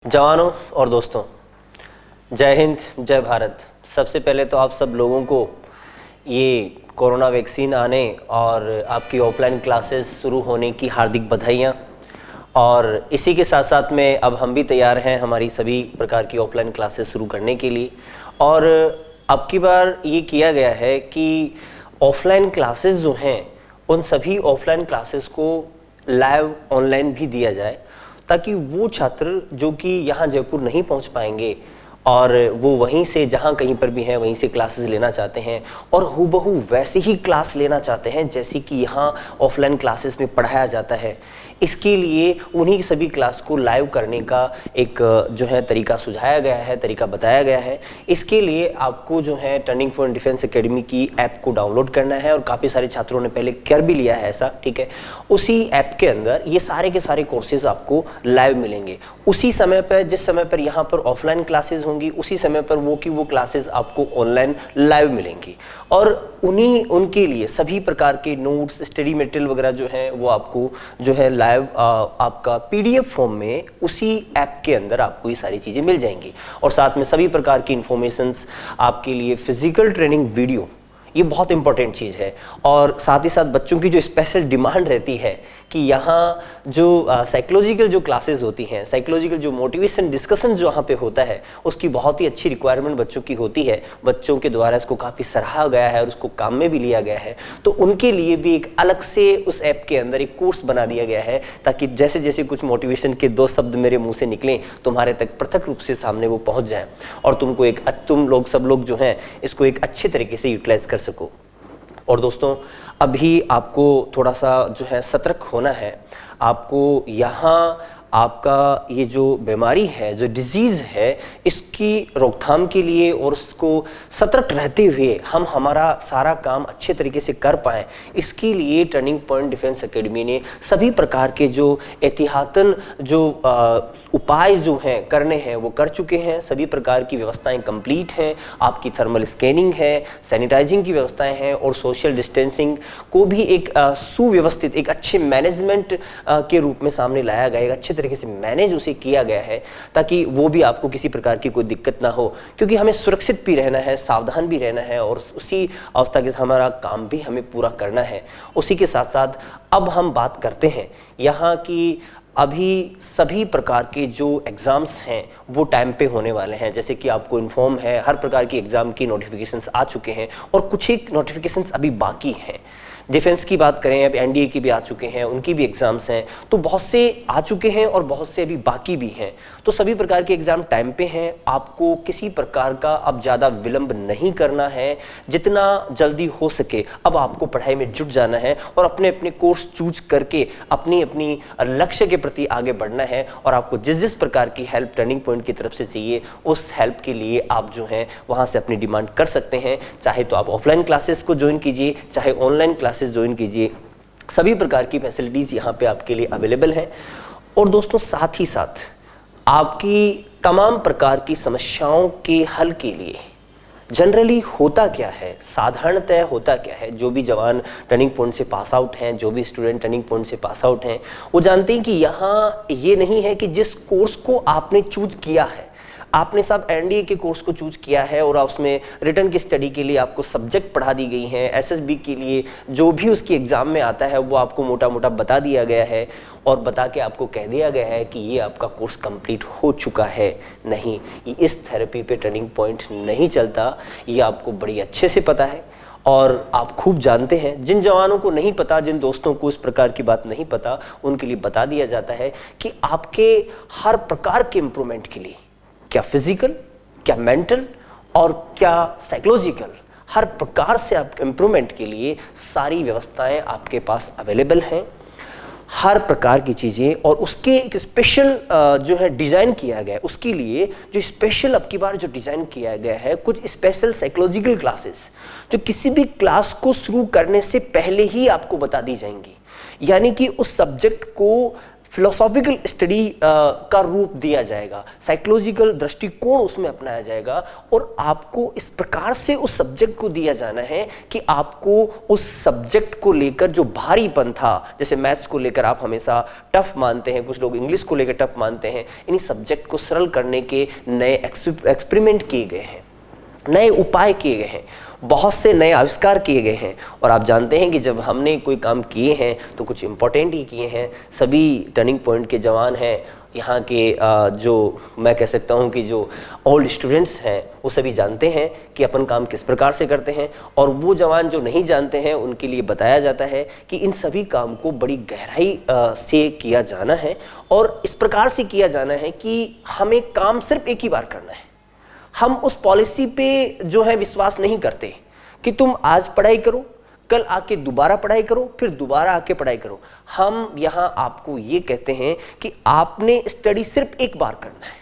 जवानों और दोस्तों, जय हिंद, जय भारत। सबसे पहले तो आप सब लोगों को ये कोरोना वैक्सीन आने और आपकी ऑफलाइन क्लासेस शुरू होने की हार्दिक बधाइयाँ। और इसी के साथ साथ में अब हम भी तैयार हैं हमारी सभी प्रकार की ऑफलाइन क्लासेस शुरू करने के लिए। और अब की बार ये किया गया है कि ऑफलाइन क्लासेस जो हैं उन सभी ऑफलाइन क्लासेस को लाइव ऑनलाइन भी दिया जाए, ताकि वो छात्र जो कि यहाँ जयपुर नहीं पहुँच पाएंगे और वो वहीं से जहाँ कहीं पर भी हैं वहीं से क्लासेस लेना चाहते हैं और हूबहू वैसी ही क्लास लेना चाहते हैं जैसे कि यहाँ ऑफलाइन क्लासेस में पढ़ाया जाता है, इसके लिए उन्हीं सभी क्लास को लाइव करने का एक जो है तरीका सुझाया गया है, तरीका बताया गया है। इसके लिए आपको जो है टर्निंग पॉइंट डिफेंस एकेडमी की ऐप को डाउनलोड करना है और काफ़ी सारे छात्रों ने पहले कर भी लिया है ऐसा, ठीक है। उसी ऐप के अंदर ये सारे के सारे कोर्सेज आपको लाइव मिलेंगे उसी समय पर, जिस समय पर यहाँ पर ऑफलाइन क्लासेज होंगी उसी समय पर वो क्लासेस आपको ऑनलाइन लाइव मिलेंगी। और उनके लिए सभी प्रकार के नोट्स, स्टडी मटेरियल वगैरह जो है वो आपको जो है लाइव आपका पीडीएफ फॉर्म में उसी ऐप के अंदर आपको ये सारी चीज़ें मिल जाएंगी। और साथ में सभी प्रकार की इंफॉर्मेशंस आपके लिए, फिजिकल ट्रेनिंग वीडियो, ये बहुत इंपॉर्टेंट चीज़ है। और साथ ही साथ बच्चों की जो स्पेशल डिमांड रहती है कि यहाँ जो साइकोलॉजिकल जो क्लासेस होती हैं, साइकोलॉजिकल जो मोटिवेशन डिस्कशन जो यहाँ पे होता है, उसकी बहुत ही अच्छी रिक्वायरमेंट बच्चों की होती है। बच्चों के द्वारा इसको काफ़ी सराहा गया है और उसको काम में भी लिया गया है। तो उनके लिए भी एक अलग से उस ऐप के अंदर एक कोर्स बना दिया गया है, ताकि जैसे जैसे कुछ मोटिवेशन के दो शब्द मेरे मुँह से निकलें तुम्हारे तक पृथक रूप से सामने वो पहुँच जाए और तुम लोग सब लोग जो हैं इसको एक अच्छे तरीके से यूटिलाइज कर सको। और दोस्तों, अभी आपको थोड़ा सा जो है सतर्क होना है। आपको यहाँ आपका ये जो बीमारी है, जो डिजीज़ है, इसकी रोकथाम के लिए और उसको सतर्क रहते हुए हम हमारा सारा काम अच्छे तरीके से कर पाएँ, इसके लिए टर्निंग पॉइंट डिफेंस एकेडमी ने सभी प्रकार के जो एहतियातन जो उपाय जो हैं करने हैं वो कर चुके हैं। सभी प्रकार की व्यवस्थाएं कंप्लीट हैं। आपकी थर्मल स्कैनिंग है, सैनिटाइजिंग की व्यवस्थाएं हैं और सोशल डिस्टेंसिंग को भी एक सुव्यवस्थित, एक अच्छे मैनेजमेंट के रूप में सामने लाया गया, एक अच्छे तरीके से मैनेज उसे किया गया है, ताकि वो भी आपको किसी प्रकार की कोई दिक्कत ना हो। क्योंकि हमें सुरक्षित भी रहना है, सावधान भी रहना है और उसी अवस्था के साथ हमारा काम भी हमें पूरा करना है। उसी के साथ साथ अब हम बात करते हैं यहाँ की अभी सभी प्रकार के जो एग्ज़ाम्स हैं वो टाइम पे होने वाले हैं। जैसे कि आपको इन्फॉर्म है, हर प्रकार की एग्ज़ाम की नोटिफिकेशंस आ चुके हैं और कुछ एक नोटिफिकेशंस अभी बाकी हैं। डिफेंस की बात करें, अब एनडीए की भी आ चुके हैं, उनकी भी एग्ज़ाम्स हैं, तो बहुत से आ चुके हैं और बहुत से अभी बाकी भी हैं। तो सभी प्रकार के एग्ज़ाम टाइम पे हैं। आपको किसी प्रकार का अब ज़्यादा विलंब नहीं करना है। जितना जल्दी हो सके अब आपको पढ़ाई में जुट जाना है और अपने अपने कोर्स चूज करके अपनी अपनी लक्ष्य के प्रति आगे बढ़ना है। और आपको जिस जिस प्रकार की हेल्प टर्निंग पॉइंट की तरफ से चाहिए, उस हेल्प के लिए आप जो हैं वहाँ से अपनी डिमांड कर सकते हैं। चाहे तो आप ऑफलाइन क्लासेस को ज्वाइन कीजिए, चाहे ऑनलाइन क्लासेस ज्वाइन कीजिए, सभी प्रकार की फैसिलिटीज़ यहाँ पे आपके लिए अवेलेबल हैं। और दोस्तों, साथ ही साथ आपकी तमाम प्रकार की समस्याओं के हल के लिए जनरली होता क्या है, साधारणतः होता क्या है, जो भी जवान टर्निंग पॉइंट से पास आउट हैं, जो भी स्टूडेंट टर्निंग पॉइंट से पास आउट हैं, वो जानते हैं कि यहाँ ये नहीं है कि जिस कोर्स को आपने चूज किया है, आपने सब एनडीए के कोर्स को चूज किया है और उसमें रिटर्न की स्टडी के लिए आपको सब्जेक्ट पढ़ा दी गई हैं, एसएसबी के लिए जो भी उसकी एग्जाम में आता है वो आपको मोटा मोटा बता दिया गया है और बता के आपको कह दिया गया है कि ये आपका कोर्स कंप्लीट हो चुका है। नहीं, इस थेरेपी पे टर्निंग पॉइंट नहीं चलता, ये आपको बड़ी अच्छे से पता है और आप खूब जानते हैं। जिन जवानों को नहीं पता, जिन दोस्तों को इस प्रकार की बात नहीं पता, उनके लिए बता दिया जाता है कि आपके हर प्रकार के इम्प्रूवमेंट के लिए, क्या फिजिकल, क्या मेंटल और क्या साइकोलॉजिकल, हर प्रकार से आप इम्प्रूवमेंट के लिए सारी व्यवस्थाएं आपके पास अवेलेबल हैं। हर प्रकार की चीज़ें और उसके एक स्पेशल जो है डिज़ाइन किया गया है, उसके लिए जो स्पेशल अब की बार जो डिज़ाइन किया गया है, कुछ स्पेशल साइकोलॉजिकल क्लासेस जो किसी भी क्लास को शुरू करने से पहले ही आपको बता दी जाएंगी। यानी कि उस सब्जेक्ट को फिलोसॉफिकल स्टडी का रूप दिया जाएगा, साइकोलॉजिकल दृष्टिकोण उसमें अपनाया जाएगा और आपको इस प्रकार से उस सब्जेक्ट को दिया जाना है कि आपको उस सब्जेक्ट को लेकर जो भारीपन था, जैसे मैथ्स को लेकर आप हमेशा टफ मानते हैं, कुछ लोग इंग्लिश को लेकर टफ मानते हैं, इन्हीं सब्जेक्ट को सरल करने के नए एक्सपेरिमेंट किए गए हैं, नए उपाय किए गए हैं, बहुत से नए आविष्कार किए गए हैं। और आप जानते हैं कि जब हमने कोई काम किए हैं तो कुछ इम्पोर्टेंट ही किए हैं। सभी टर्निंग पॉइंट के जवान हैं, यहाँ के जो मैं कह सकता हूँ कि जो ओल्ड स्टूडेंट्स हैं वो सभी जानते हैं कि अपन काम किस प्रकार से करते हैं, और वो जवान जो नहीं जानते हैं उनके लिए बताया जाता है कि इन सभी काम को बड़ी गहराई से किया जाना है और इस प्रकार से किया जाना है कि हमें काम सिर्फ एक ही बार करना है। हम उस पॉलिसी पे जो है विश्वास नहीं करते कि तुम आज पढ़ाई करो, कल आके दोबारा पढ़ाई करो, फिर दोबारा आके पढ़ाई करो। हम यहाँ आपको ये कहते हैं कि आपने स्टडी सिर्फ एक बार करना है।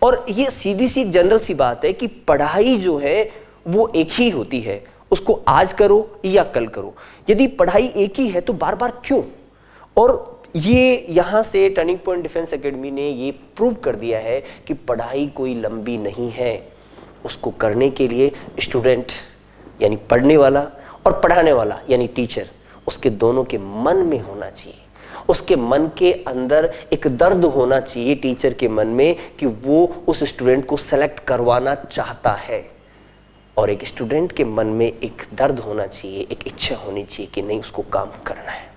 और ये सीधी सी जनरल सी बात है कि पढ़ाई जो है वो एक ही होती है, उसको आज करो या कल करो। यदि पढ़ाई एक ही है तो बार बार क्यों? और ये यहाँ से टर्निंग पॉइंट डिफेंस एकेडमी ने ये प्रूव कर दिया है कि पढ़ाई कोई लंबी नहीं है। उसको करने के लिए स्टूडेंट यानी पढ़ने वाला और पढ़ाने वाला यानी टीचर, उसके दोनों के मन में होना चाहिए। उसके मन के अंदर एक दर्द होना चाहिए टीचर के मन में कि वो उस स्टूडेंट को सेलेक्ट करवाना चाहता है, और एक स्टूडेंट के मन में एक दर्द होना चाहिए, एक इच्छा होनी चाहिए कि नहीं उसको काम करना है।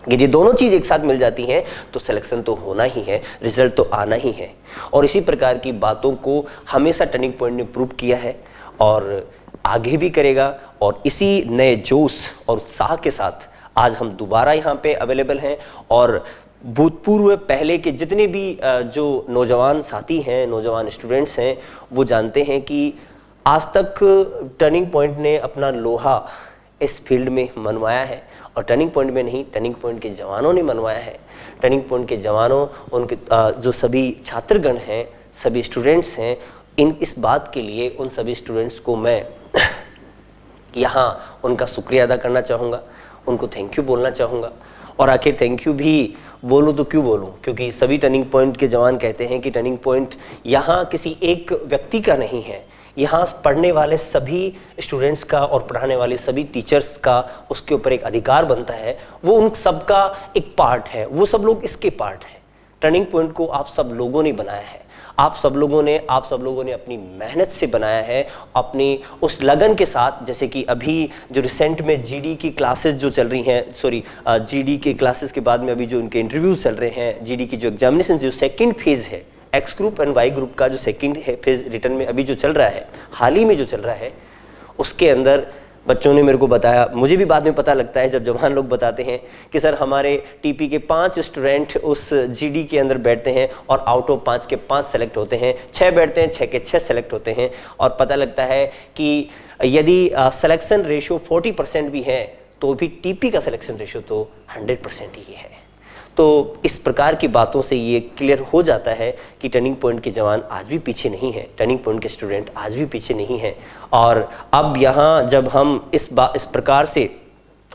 यदि दोनों चीज एक साथ मिल जाती हैं तो सिलेक्शन तो होना ही है, रिजल्ट तो आना ही है। और इसी प्रकार की बातों को हमेशा टर्निंग पॉइंट ने प्रूव किया है और आगे भी करेगा। और इसी नए जोश और उत्साह के साथ आज हम दोबारा यहाँ पे अवेलेबल हैं, और भूतपूर्व पहले के जितने भी जो नौजवान साथी हैं, नौजवान स्टूडेंट्स हैं, वो जानते हैं कि आज तक टर्निंग पॉइंट ने अपना लोहा इस फील्ड में मनवाया है, और टर्निंग पॉइंट में नहीं, टर्निंग पॉइंट के जवानों ने मनवाया है। टर्निंग पॉइंट के जवानों, उनके जो सभी छात्रगण हैं, सभी स्टूडेंट्स हैं, इस बात के लिए उन सभी स्टूडेंट्स को मैं यहाँ उनका शुक्रिया अदा करना चाहूँगा, उनको थैंक यू बोलना चाहूँगा। और आखिर थैंक यू भी बोलूँ तो क्यों बोलूँ, क्योंकि सभी टर्निंग पॉइंट के जवान कहते हैं कि टर्निंग पॉइंट यहाँ किसी एक व्यक्ति का नहीं है, यहाँ पढ़ने वाले सभी स्टूडेंट्स का और पढ़ाने वाले सभी टीचर्स का उसके ऊपर एक अधिकार बनता है। वो उन सब का एक पार्ट है, वो सब लोग इसके पार्ट हैं। टर्निंग पॉइंट को आप सब लोगों ने बनाया है, आप सब लोगों ने अपनी मेहनत से बनाया है, अपनी उस लगन के साथ। जैसे कि अभी जो रिसेंट में जीडी की क्लासेस जो चल रही हैं, जीडी के क्लासेस के बाद में अभी जो उनके इंटरव्यूज चल रहे हैं, जीडी की जो एग्जामिनेशन जो सेकेंड फेज है, X group and Y group का जो सेकंड फेज रिटर्न में अभी जो चल रहा है, हाल ही में जो चल रहा है, उसके अंदर बच्चों ने मेरे को बताया, मुझे भी बाद में पता लगता है जब जवान लोग बताते हैं कि सर हमारे टीपी के 5 स्टूडेंट उस जीडी के अंदर बैठते हैं और आउट ऑफ 5 के 5 सेलेक्ट होते हैं, 6 बैठते हैं, 6 के 6 सेलेक्ट होते हैं। और पता लगता है कि यदि सिलेक्शन रेशियो 40% भी है तो भी टीपी का सिलेक्शन रेशियो तो 100% ही है। तो इस प्रकार की बातों से ये क्लियर हो जाता है कि टर्निंग पॉइंट के जवान आज भी पीछे नहीं है, टर्निंग पॉइंट के स्टूडेंट आज भी पीछे नहीं है। और अब यहाँ जब हम इस प्रकार से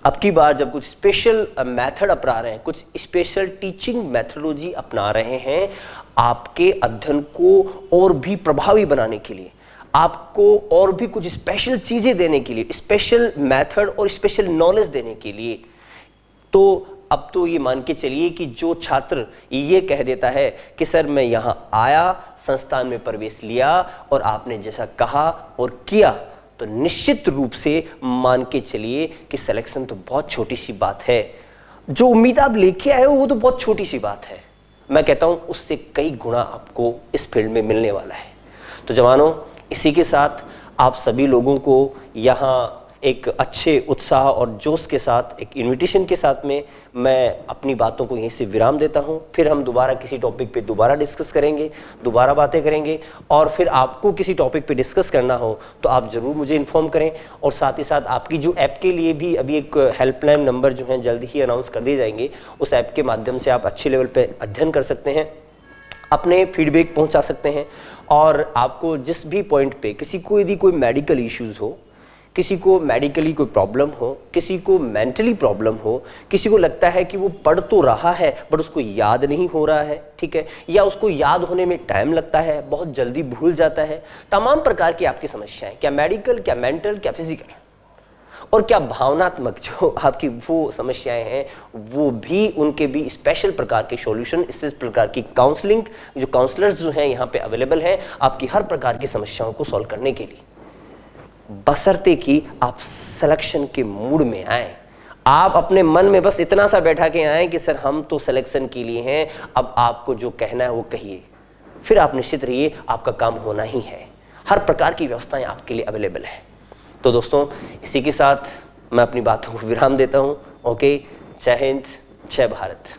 अब की बार जब कुछ स्पेशल मेथड अपना रहे हैं, कुछ स्पेशल टीचिंग मेथडोलॉजी अपना रहे हैं, आपके अध्ययन को और भी प्रभावी बनाने के लिए, आपको और भी कुछ स्पेशल चीज़ें देने के लिए, स्पेशल मेथड और स्पेशल नॉलेज देने के लिए, तो अब तो ये मान के चलिए कि जो छात्र ये कह देता है कि सर मैं यहाँ आया, संस्थान में प्रवेश लिया और आपने जैसा कहा और किया, तो निश्चित रूप से मान के चलिए कि सिलेक्शन तो बहुत छोटी सी बात है। जो उम्मीद आप लेके आए हो वो तो बहुत छोटी सी बात है। मैं कहता हूँ उससे कई गुना आपको इस फील्ड में मिलने वाला है। तो जवानों, इसी के साथ आप सभी लोगों को यहाँ एक अच्छे उत्साह और जोश के साथ, एक इन्विटेशन के साथ में मैं अपनी बातों को यहीं से विराम देता हूं। फिर हम दोबारा किसी टॉपिक पे दोबारा डिस्कस करेंगे, दोबारा बातें करेंगे, और फिर आपको किसी टॉपिक पे डिस्कस करना हो तो आप ज़रूर मुझे इन्फॉर्म करें। और साथ ही साथ आपकी जो ऐप के लिए भी अभी एक हेल्पलाइन नंबर जो है जल्द ही अनाउंस कर दिए जाएंगे, उस ऐप के माध्यम से आप अच्छे लेवल पर अध्ययन कर सकते हैं, अपने फीडबैक पहुँचा सकते हैं। और आपको जिस भी पॉइंट पर किसी को यदि कोई मेडिकल इश्यूज़ हो, किसी को मेडिकली कोई प्रॉब्लम हो, किसी को मेंटली प्रॉब्लम हो, किसी को लगता है कि वो पढ़ तो रहा है बट उसको याद नहीं हो रहा है, ठीक है, या उसको याद होने में टाइम लगता है, बहुत जल्दी भूल जाता है। तमाम प्रकार की आपकी समस्याएं, क्या मेडिकल, क्या मेंटल, क्या फिजिकल, और क्या भावनात्मक जो आपकी वो समस्याएं हैं, वो भी उनके भी स्पेशल प्रकार के सॉल्यूशन, इस प्रकार की काउंसलिंग, जो काउंसलर्स जो हैं यहाँ पे अवेलेबल हैं आपकी हर प्रकार की समस्याओं को सॉल्व करने के लिए, बशर्ते कि आप सिलेक्शन के मूड में आए। आप अपने मन में बस इतना सा बैठा के आए कि सर हम तो सिलेक्शन के लिए हैं, अब आपको जो कहना है वो कहिए, फिर आप निश्चित रहिए आपका काम होना ही है। हर प्रकार की व्यवस्थाएं आपके लिए अवेलेबल है। तो दोस्तों, इसी के साथ मैं अपनी बातों को विराम देता हूं। ओके, जय हिंद, जय भारत।